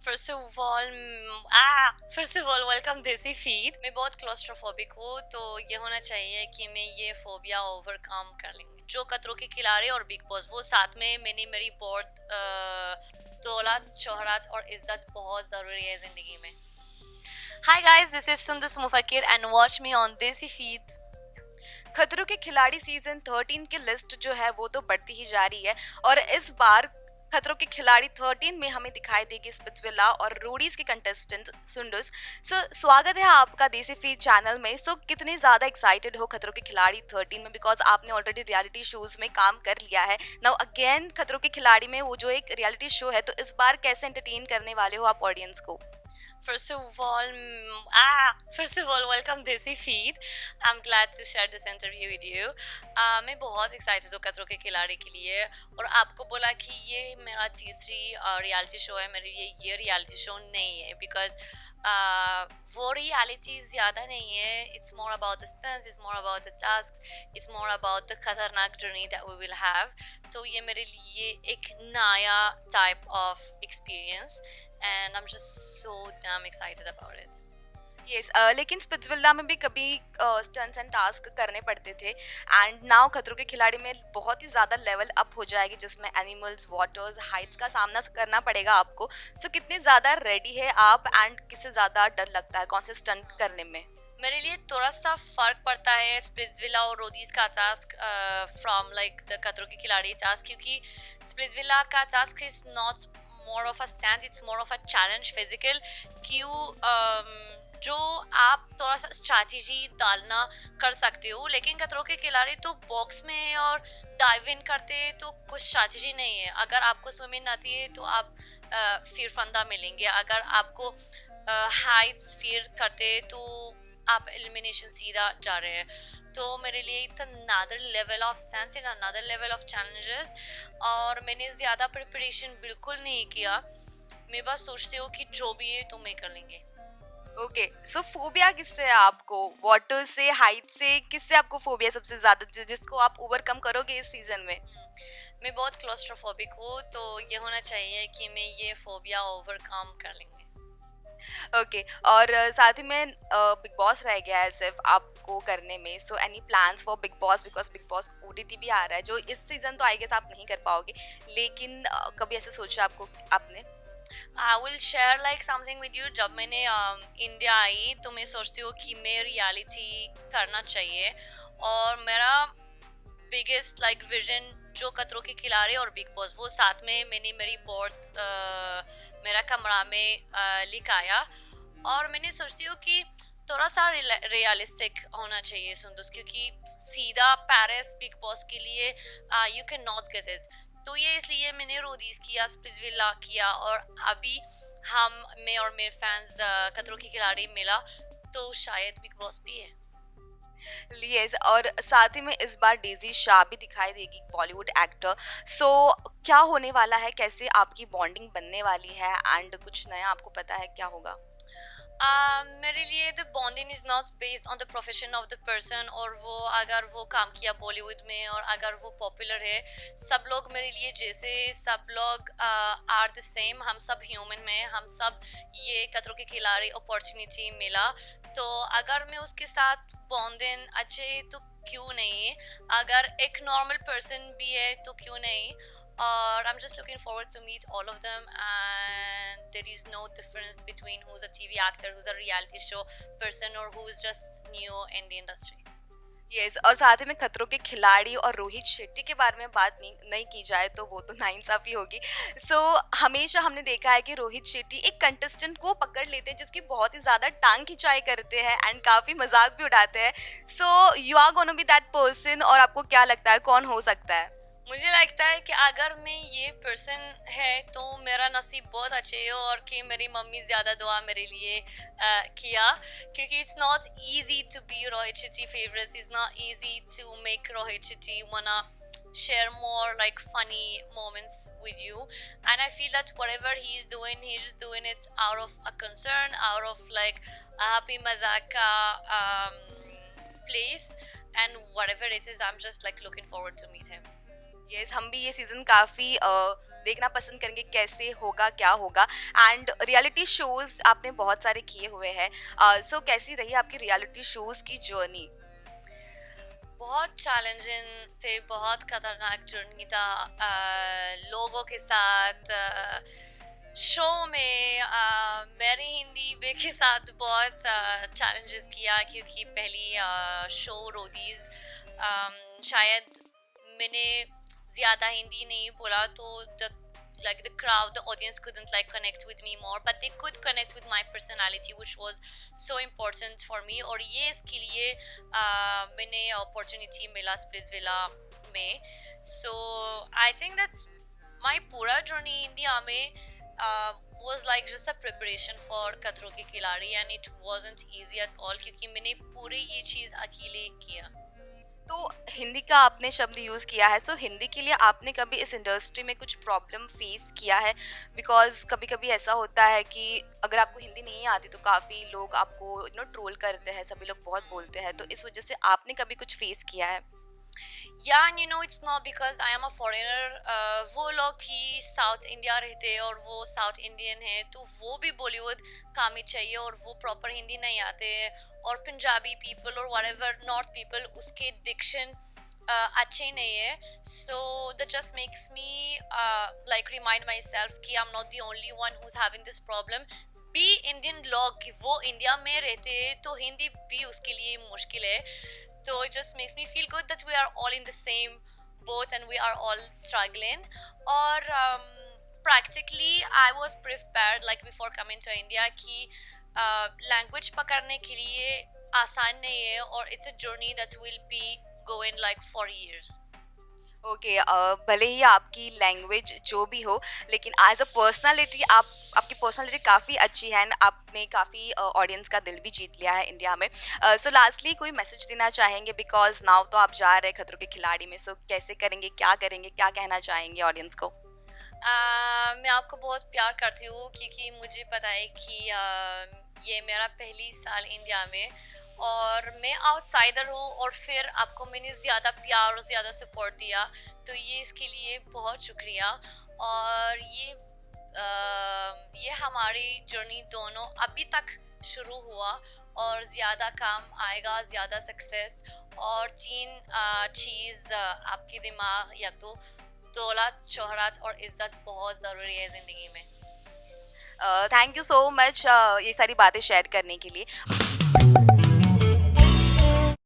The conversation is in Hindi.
फर्स्ट ऑफ ऑल वेलकम देसी फीड। मैं बहुत क्लोस्ट्रोफोबिक हूँ, तो ये होना चाहिए कि मैं ये फोबिया ओवरकम कर लेंगे। जो खतरों के खिलाड़ी और बिग बॉस, वो साथ में मैंने मेरी बहुत दौलत, शोहरत और इज्जत बहुत जरूरी है जिंदगी में। Hi guys, this is Sundas Mufakkir and watch me on Desi feed. Khatron Ke खिलाड़ी सीजन 13 की लिस्ट जो है वो तो बढ़ती ही जा रही है। और इस बार खतरों के खिलाड़ी 13 में हमें दिखाई देगी स्पिट्सविला और रोडीज के कंटेस्टेंट सुंडुस। स्वागत है आपका देसी फीड चैनल में। कितने ज्यादा एक्साइटेड हो खतरों के खिलाड़ी 13 में, बिकॉज आपने ऑलरेडी रियलिटी शोज में काम कर लिया है। नाउ अगेन खतरों के खिलाड़ी में वो जो एक रियलिटी शो है, तो इस बार कैसे एंटरटेन करने वाले हो आप ऑडियंस को? First of all, welcome Desi Feed. I'm glad to share this interview with you. मैं बहुत एक्साइटेड हूँ खतरों के खिलाड़ी के लिए, और आपको बोला कि ये मेरा तीसरी रियलिटी शो है। मेरे लिए ये रियलिटी शो नहीं है, बिकॉज वो रियलिटी ज़्यादा नहीं है। It's more about the sense, it's more about the task, it's more about the खतरनाक journey that we will have. तो ये मेरे लिए एक नया type of experience, and I'm just so damn excited about it. Yes, लेकिन स्पिट्सविला में भी कभी स्टंट्स एंड टास्क करने पड़ते थे, एंड नाउ खतरों के खिलाड़ी में बहुत ही ज़्यादा लेवल अप हो जाएगी, जिसमें एनिमल्स, वाटर्स, हाइट्स का सामना करना पड़ेगा आपको। कितने ज़्यादा रेडी है आप, एंड किससे ज़्यादा डर लगता है कौन से स्टंट करने में? मेरे लिए थोड़ा सा फर्क पड़ता है स्प्लिट्सविला और रोडीज का टास्क फ्रॉम लाइक द खतरों के खिलाड़ी टास्क, क्योंकि स्प्लिट्सविला का task is not more of a stand, it's more of a challenge physical. जो आप थोड़ा सा स्ट्रैटेजी डालना कर सकते हो, लेकिन खतरों के खिलाड़ी तो बॉक्स में है और डाइव इन करते हैं, तो कुछ स्ट्रैटेजी नहीं है। अगर आपको स्विमिंग आती है तो आप फिर फंदा मिलेंगे, अगर आपको हाइट्स फिर करते तो आप एलिमिनेशन सीधा जा रहे हैं। तो मेरे लिए it's another level of sense, it's another level of challenges, और मैंने ज़्यादा प्रिपरेशन बिल्कुल नहीं किया। मैं बस सोचती हूँ कि जो भी है तो मैं कर लेंगे। ओके, फोबिया किससे है आपको? वाटर से, हाइट से, किससे आपको फोबिया सबसे ज्यादा, जिसको आप ओवरकम करोगे इस सीजन में? मैं बहुत क्लोस्ट्रोफोबिक हूँ, तो ये होना चाहिए कि मैं ये फोबिया ओवरकम कर लेंगे। ओके, और साथ ही में बिग बॉस रह गया है सिर्फ आपको करने में। Any plans for big boss, because big boss OTT भी आ रहा है, जो इस सीजन तो आई गेस आप नहीं कर पाओगे, लेकिन कभी ऐसे सोचा आपने? I will share like something with you. जब मैंने इंडिया आई तो मैं सोचती हूँ कि मैं रियलिटी करना चाहिए, और मेरा बिगेस्ट लाइक विजन जो खतरों के खिलाड़ी और बिग बॉस, वो साथ में मैंने मेरी बोर्ड मेरा कमरा में लिखाया, और मैंने सोचती हूँ कि थोड़ा सा रियलिस्टिक होना चाहिए सुंदस, क्योंकि सीधा पेरिस बिग बॉस के लिए you can not get it. तो ये इसलिए मैंने रोडीज किया, स्प्लिट्सविला किया, और अभी मैं और मेरे फैंस खतरों के खिलाड़ी मिला, तो शायद बिग बॉस भी है। यस, और साथ ही में इस बार डेजी शाह भी दिखाई देगी, बॉलीवुड एक्टर। क्या होने वाला है, कैसे आपकी बॉन्डिंग बनने वाली है, एंड कुछ नया आपको पता है क्या होगा? मेरे लिए the bonding is not based on the profession of the person, और वो अगर वो काम किया बॉलीवुड में और अगर वो पॉपुलर है, सब लोग मेरे लिए जैसे, सब लोग आर द सेम। हम सब ह्यूमन में, हम सब ये खतरों के खिलाड़ी अपॉर्चुनिटी मिला, तो अगर मैं उसके साथ बॉन्डिंग अच्छे तो क्यों नहीं, अगर एक नॉर्मल पर्सन भी है तो क्यों नहीं। और I'm just looking forward to meet all of them, and there is no difference between who's a TV actor, who's a reality show person, or who's just new in the industry. Yes, और साथ ही में खतरों के खिलाड़ी और रोहित शेट्टी के बारे में बात नहीं की जाए तो वो तो नाइंसाफी होगी। हमेशा हमने देखा है कि रोहित शेट्टी एक कंटेस्टेंट को पकड़ लेते हैं जिसकी बहुत ही ज़्यादा टांग खिंचाई करते हैं, एंड काफ़ी मजाक भी उड़ाते हैं। You are gonna be that person, और आपको क्या लगता है कौन हो सकता है? मुझे लगता है कि अगर मैं ये पर्सन है तो मेरा नसीब बहुत अच्छे है, और कि मेरी मम्मी ज़्यादा दुआ मेरे लिए किया, क्योंकि it's not easy to be Rohit Shetty favorites. It's not easy to make Rohit Shetty wanna share more like funny moments with you, and I feel that whatever he is doing, he's just doing it out of a concern, out of like a happy mazaka place, and whatever it is, I'm just like looking forward to meet him. Yes, हम भी ये सीजन काफ़ी देखना पसंद करेंगे कैसे होगा, क्या होगा। एंड रियलिटी शोज़ आपने बहुत सारे किए हुए हैं। सो कैसी रही आपकी रियलिटी शोज़ की जर्नी? बहुत चैलेंजिंग थे, बहुत खतरनाक जर्नी था लोगों के साथ शो में। मेरे हिंदी वे के साथ बहुत चैलेंजेस किया, क्योंकि पहली शो रोडीज शायद मैंने ज़्यादा हिंदी नहीं बोला, तो like the crowd, the audience couldn't like connect with me more, but they could connect with my personality, which was so important for me. और ये इसके लिए मैंने opportunity मिला स्प्लिट्सविला में. So I think that's my पूरा journey इंडिया में was like just a preparation for खतरों के खिलाड़ी, and it wasn't easy at all, क्योंकि मैंने पूरी ये चीज़ अकेले किया. तो हिंदी का आपने शब्द यूज़ किया है, सो हिंदी के लिए आपने कभी इस इंडस्ट्री में कुछ प्रॉब्लम फेस किया है? बिकॉज कभी कभी ऐसा होता है कि अगर आपको हिंदी नहीं आती तो काफ़ी लोग आपको ट्रोल करते हैं, सभी लोग बहुत बोलते हैं, तो इस वजह से आपने कभी कुछ फेस किया है? Yeah, and you know it's not because I am a foreigner. वो लोग ही साउथ इंडिया रहते हैं और वो साउथ इंडियन है, तो वो भी बॉलीवुड काम ही चाहिए, और वो प्रॉपर हिंदी नहीं आते हैं. और पंजाबी पीपल और whatever नॉर्थ पीपल, उसके डिक्शन अच्छे नहीं है. सो that just makes me like remind myself कि I'm not the only one who's having this problem. भी इंडियन लोग कि वो इंडिया में रहते हैं, तो हिंदी भी उसके लिए मुश्किल है. So it just makes me feel good that we are all in the same boat and we are all struggling. Or practically I was prepared like before coming to India कि language पकड़ने के लिए आसान नहीं है, और it's a journey that will be going like for years. Okay, भले ही आपकी लैंग्वेज जो भी हो, लेकिन एज अ पर्सनालिटी आपकी पर्सनालिटी काफ़ी अच्छी है एंड आपने काफ़ी ऑडियंस का दिल भी जीत लिया है इंडिया में. सो लास्टली कोई मैसेज देना चाहेंगे? बिकॉज नाउ तो आप जा रहे हैं खतरों के खिलाड़ी में, सो कैसे करेंगे, क्या कहना चाहेंगे ऑडियंस को? मैं आपको बहुत प्यार करती हूँ, क्योंकि मुझे पता है कि ये मेरा पहली साल इंडिया में, और मैं आउटसाइडर हूँ, और फिर आपको मैंने ज़्यादा प्यार और ज़्यादा सपोर्ट दिया, तो ये इसके लिए बहुत शुक्रिया. और ये हमारी जर्नी दोनों अभी तक शुरू हुआ, और ज़्यादा काम आएगा, ज़्यादा सक्सेस. और तीन चीज़ आपके दिमाग, या तो दौलत, शोहरत और इज्जत बहुत ज़रूरी है ज़िंदगी में. थैंक यू सो मच ये सारी बातें शेयर करने के लिए.